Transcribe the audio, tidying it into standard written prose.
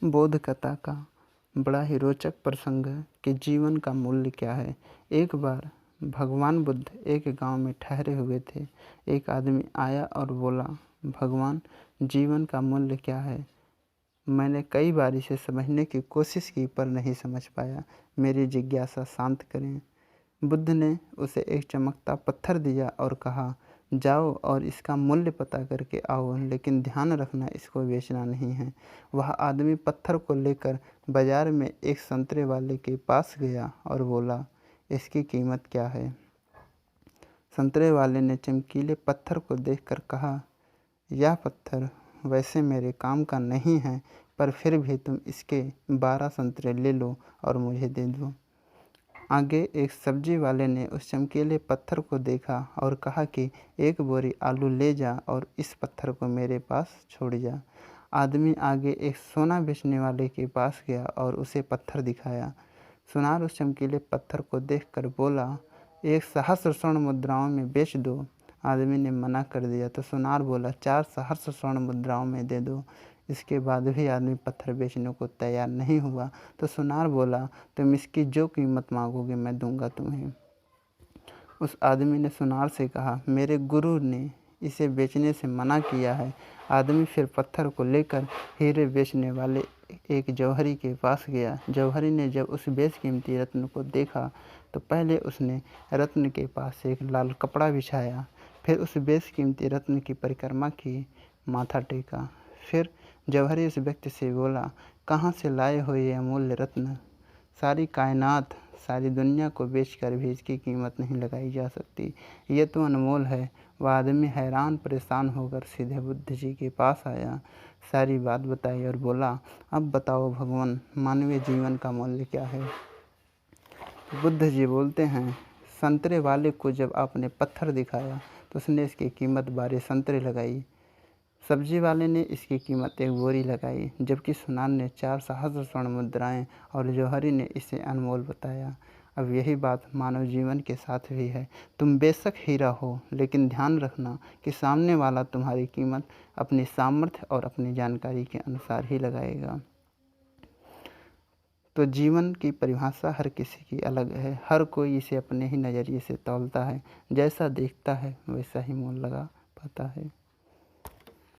बोध कथा का बड़ा ही रोचक प्रसंग है कि जीवन का मूल्य क्या है। एक बार भगवान बुद्ध एक गांव में ठहरे हुए थे। एक आदमी आया और बोला, भगवान, जीवन का मूल्य क्या है? मैंने कई बार इसे समझने की कोशिश की पर नहीं समझ पाया। मेरी जिज्ञासा शांत करें। बुद्ध ने उसे एक चमकता पत्थर दिया और कहा, जाओ और इसका मूल्य पता करके आओ, लेकिन ध्यान रखना इसको बेचना नहीं है। वह आदमी पत्थर को लेकर बाजार में एक संतरे वाले के पास गया और बोला, इसकी कीमत क्या है? संतरे वाले ने चमकीले पत्थर को देखकर कहा, यह पत्थर वैसे मेरे काम का नहीं है, पर फिर भी तुम इसके 12 संतरे ले लो और मुझे दे दो। आगे एक सब्जी वाले ने उस चमकीले पत्थर को देखा और कहा कि एक बोरी आलू ले जा और इस पत्थर को मेरे पास छोड़ जा। आदमी आगे एक सोना बेचने वाले के पास गया और उसे पत्थर दिखाया। सुनार उस चमकीले पत्थर को देखकर बोला, एक सहस्र स्वर्ण मुद्राओं में बेच दो। आदमी ने मना कर दिया तो सुनार बोला, 4 सहस्र स्वर्ण मुद्राओं में दे दो। इसके बाद भी आदमी पत्थर बेचने को तैयार नहीं हुआ तो सुनार बोला, तुम इसकी जो कीमत मांगोगे मैं दूंगा तुम्हें। उस आदमी ने सुनार से कहा, मेरे गुरु ने इसे बेचने से मना किया है। आदमी फिर पत्थर को लेकर हीरे बेचने वाले एक जौहरी के पास गया। जौहरी ने जब उस बेशकीमती रत्न को देखा तो पहले उसने रत्न के पास एक लाल कपड़ा बिछाया, फिर उस बेशकीमती रत्न की परिक्रमा की, माथा टेका। फिर जौहरी उस व्यक्ति से बोला, कहाँ से लाए हो ये अमूल्य रत्न? सारी कायनात, सारी दुनिया को बेचकर भी इसकी कीमत नहीं लगाई जा सकती। ये तो अनमोल है। वह आदमी हैरान परेशान होकर सीधे बुद्ध जी के पास आया, सारी बात बताई और बोला, अब बताओ भगवान, मानवीय जीवन का मूल्य क्या है? बुद्ध जी बोलते हैं, संतरे वाले को जब आपने पत्थर दिखाया तो उसने इसकी कीमत 12 संतरे लगाई। सब्जी वाले ने इसकी कीमत 1 बोरी लगाई, जबकि सुनार ने 4 सहस्र स्वर्ण मुद्राएं और जौहरी ने इसे अनमोल बताया। अब यही बात मानव जीवन के साथ भी है। तुम बेशक हीरा हो, लेकिन ध्यान रखना कि सामने वाला तुम्हारी कीमत अपनी सामर्थ्य और अपनी जानकारी के अनुसार ही लगाएगा। तो जीवन की परिभाषा हर किसी की अलग है। हर कोई इसे अपने ही नज़रिए से तौलता है। जैसा देखता है वैसा ही मोल लगा पाता है।